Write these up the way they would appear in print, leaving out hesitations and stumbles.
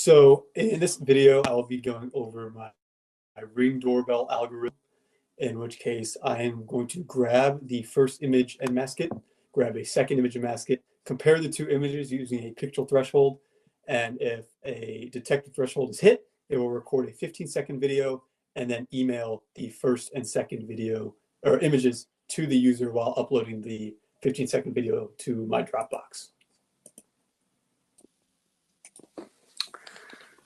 So in this video, I'll be going over my Ring doorbell algorithm, in which case I am going to grab the first image and mask it, grab a second image and mask it, compare the two images using a pixel threshold, and if a detected threshold is hit, it will record a 15-second video and then email the first and second video or images to the user while uploading the 15-second video to my Dropbox.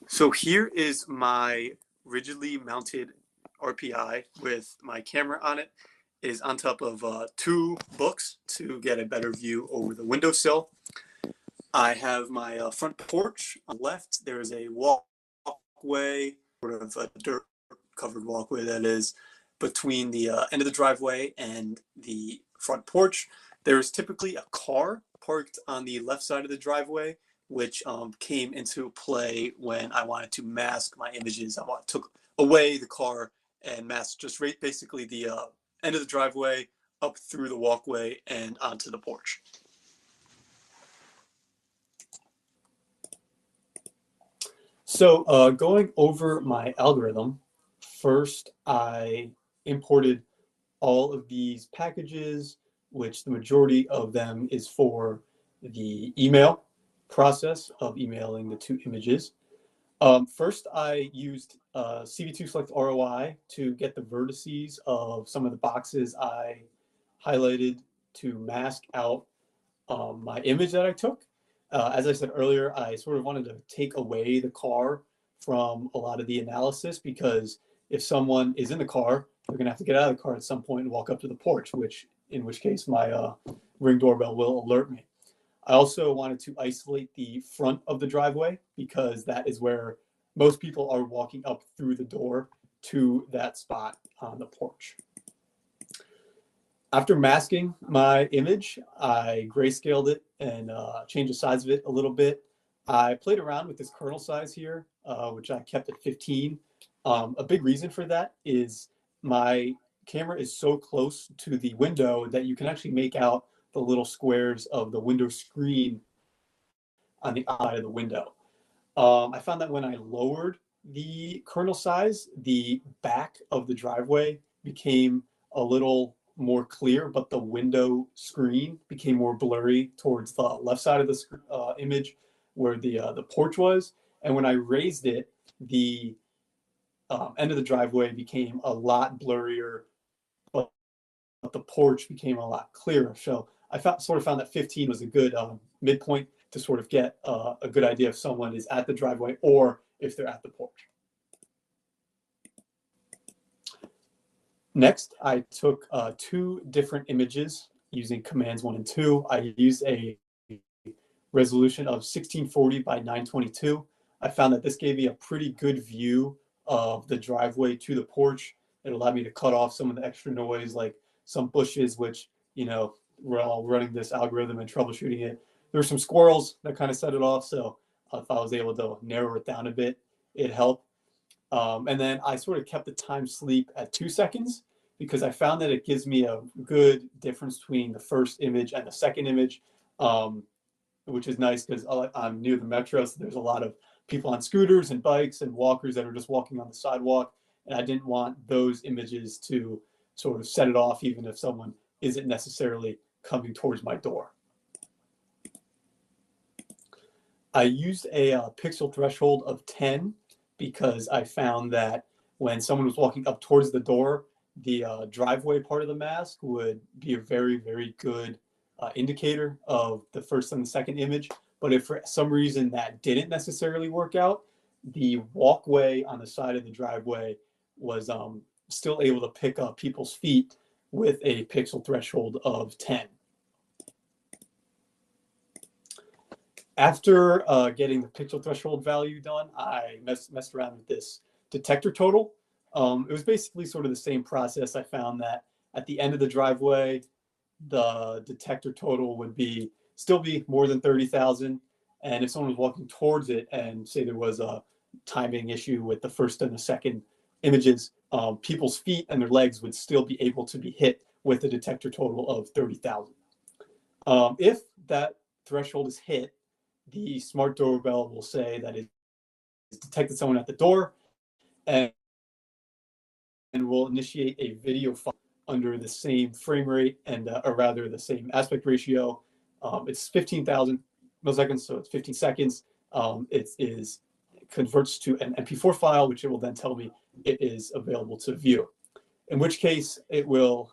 So here is my rigidly mounted RPI with my camera on it. It is on top of two books to get a better view over the windowsill. I have my front porch. On the left, there is a walkway, sort of a dirt-covered walkway that is between the end of the driveway and the front porch. There is typically a car parked on the left side of the driveway, which came into play when I wanted to mask my images. I took away the car and masked just right basically the end of the driveway up through the walkway and onto the porch. So going over my algorithm, first I imported all of these packages, which the majority of them is for the email process of emailing the two images. First, I used CV2 Select ROI to get the vertices of some of the boxes I highlighted to mask out my image that I took. As I said earlier, I sort of wanted to take away the car from a lot of the analysis, because if someone is in the car, they're going to have to get out of the car at some point and walk up to the porch, in which case my Ring doorbell will alert me. I also wanted to isolate the front of the driveway, because that is where most people are walking up through the door to that spot on the porch. After masking my image, I grayscaled it and changed the size of it a little bit. I played around with this kernel size here, which I kept at 15. A big reason for that is my camera is so close to the window that you can actually make out the little squares of the window screen on the outside of the window. I found that when I lowered the kernel size, the back of the driveway became a little more clear, but the window screen became more blurry towards the left side of the image where the porch was. And when I raised it, the end of the driveway became a lot blurrier, but the porch became a lot clearer. So I sort of found that 15 was a good midpoint to sort of get a good idea if someone is at the driveway or if they're at the porch. Next, I took two different images using commands 1 and 2. I used a resolution of 1640 by 922. I found that this gave me a pretty good view of the driveway to the porch. It allowed me to cut off some of the extra noise, like some bushes, which, you know, we're all running this algorithm and troubleshooting it. There were some squirrels that kind of set it off. So if I was able to narrow it down a bit, it helped. And then I sort of kept the time sleep at 2 seconds, because I found that it gives me a good difference between the first image and the second image, which is nice because I'm near the metro. So there's a lot of people on scooters and bikes and walkers that are just walking on the sidewalk. And I didn't want those images to sort of set it off, even if someone isn't necessarily coming towards my door. I used a pixel threshold of 10 because I found that when someone was walking up towards the door, the driveway part of the mask would be a very, very good indicator of the first and the second image. But if for some reason that didn't necessarily work out, the walkway on the side of the driveway was still able to pick up people's feet with a pixel threshold of 10. After getting the pixel threshold value done, I messed around with this detector total. It was basically sort of the same process. I found that at the end of the driveway, the detector total would still be more than 30,000. And if someone was walking towards it and say there was a timing issue with the first and the second images, people's feet and their legs would still be able to be hit with a detector total of 30,000. If that threshold is hit, the smart doorbell will say that detected someone at the door and will initiate a video file under the same frame rate and, or rather the same aspect ratio. It's 15,000 milliseconds, so it's 15 seconds. It converts to an MP4 file, which it will then tell me it is available to view. In which case, it will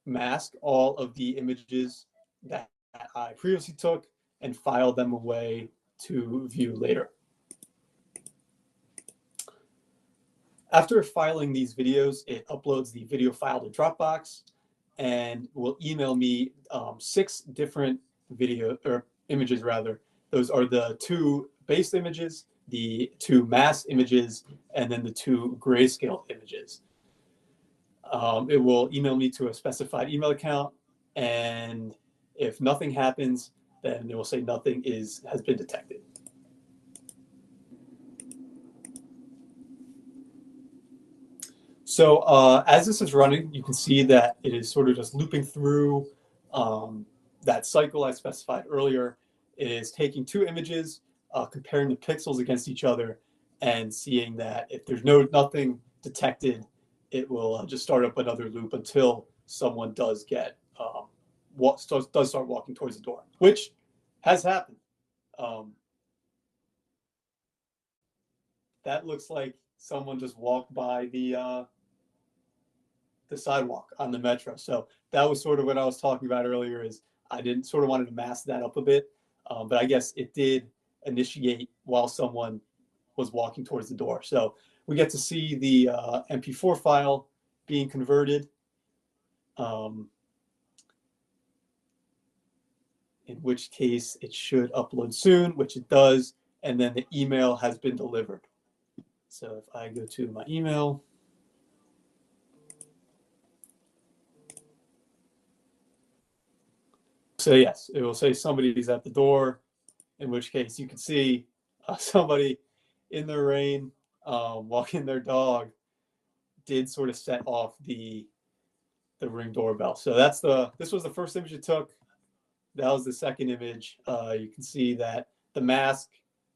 mask all of the images that I previously took and file them away to view later. After filing these videos, it uploads the video file to Dropbox and will email me 6 different video or images rather. Those are the 2 base images, the 2 mass images, and then the 2 grayscale images. It will email me to a specified email account, and if nothing happens, then it will say nothing has been detected. So as this is running, you can see that it is sort of just looping through that cycle I specified earlier. It is taking 2 images, comparing the pixels against each other, and seeing that if there's nothing detected, it will just start up another loop until someone does get does start walking towards the door, which has happened. That looks like someone just walked by the sidewalk on the metro. So that was sort of what I was talking about earlier. Is I didn't sort of wanted to mask that up a bit, but I guess it did initiate while someone was walking towards the door. So we get to see the MP4 file being converted, in which case it should upload soon, which it does, and then the email has been delivered. So if I go to my email, so yes, it will say somebody's at the door, in which case you can see somebody in the rain walking their dog did sort of set off the Ring doorbell. So this was the first image it took. That was the second image. You can see that the mask,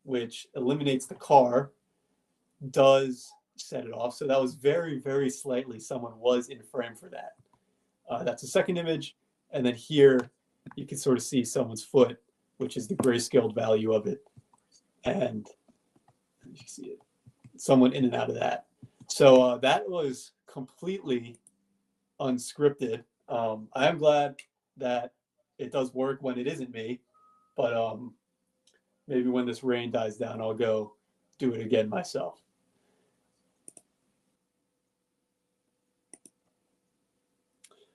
which eliminates the car, does set it off. So that was very, very slightly someone was in frame for that. That's the second image. And then here you can sort of see someone's foot, which is the grayscaled value of it. And you can see it, someone in and out of that. So that was completely unscripted. I am glad that it does work when it isn't me, but maybe when this rain dies down, I'll go do it again myself.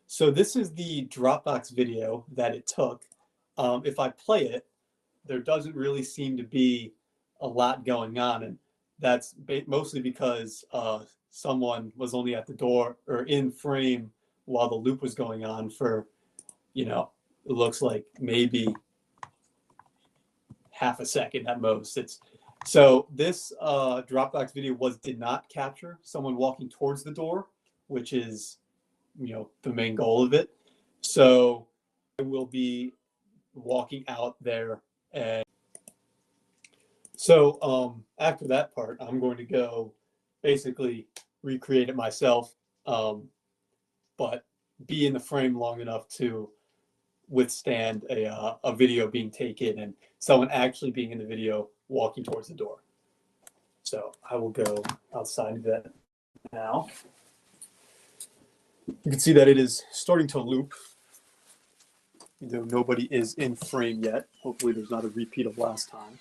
So this is the Dropbox video that it took. If I play it, there doesn't really seem to be a lot going on, and that's mostly because someone was only at the door or in frame while the loop was going on for, it looks like maybe half a second at most. So this Dropbox video did not capture someone walking towards the door, which is, the main goal of it. So I will be walking out there, and so after that part, I'm going to go basically recreate it myself, but be in the frame long enough to withstand a video being taken and someone actually being in the video walking towards the door. So I will go outside of that now. You can see that it is starting to loop, though nobody is in frame yet. Hopefully there's not a repeat of last time.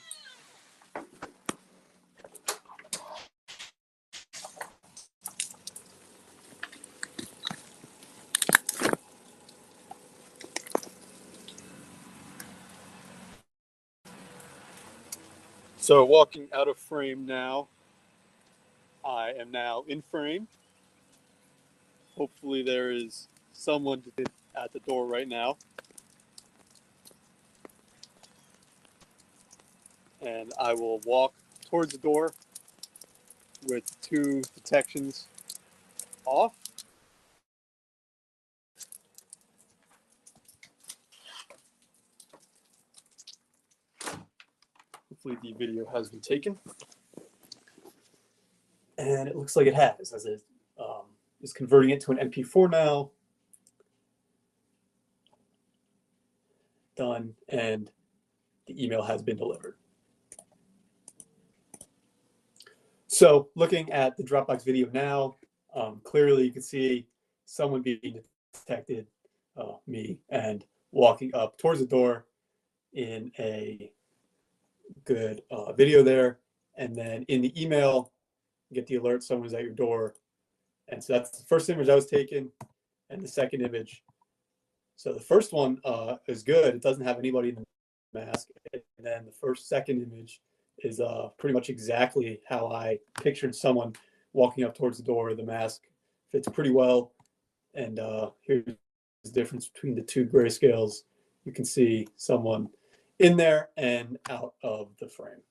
So walking out of frame now, I am now in frame. Hopefully there is someone at the door right now. And I will walk towards the door with 2 detections off. Hopefully the video has been taken. And it looks like it has, as it is converting it to an MP4 now. Done, and the email has been delivered. So looking at the Dropbox video now, clearly you can see someone being detected, me, and walking up towards the door in a good video there. And then in the email, you get the alert someone's at your door. And so that's the first image I was taken, and the second image. So the first one is good. It doesn't have anybody in the mask. And then the second image is pretty much exactly how I pictured someone walking up towards the door. The mask fits pretty well. And here's the difference between the two grayscales. You can see someone in there and out of the frame.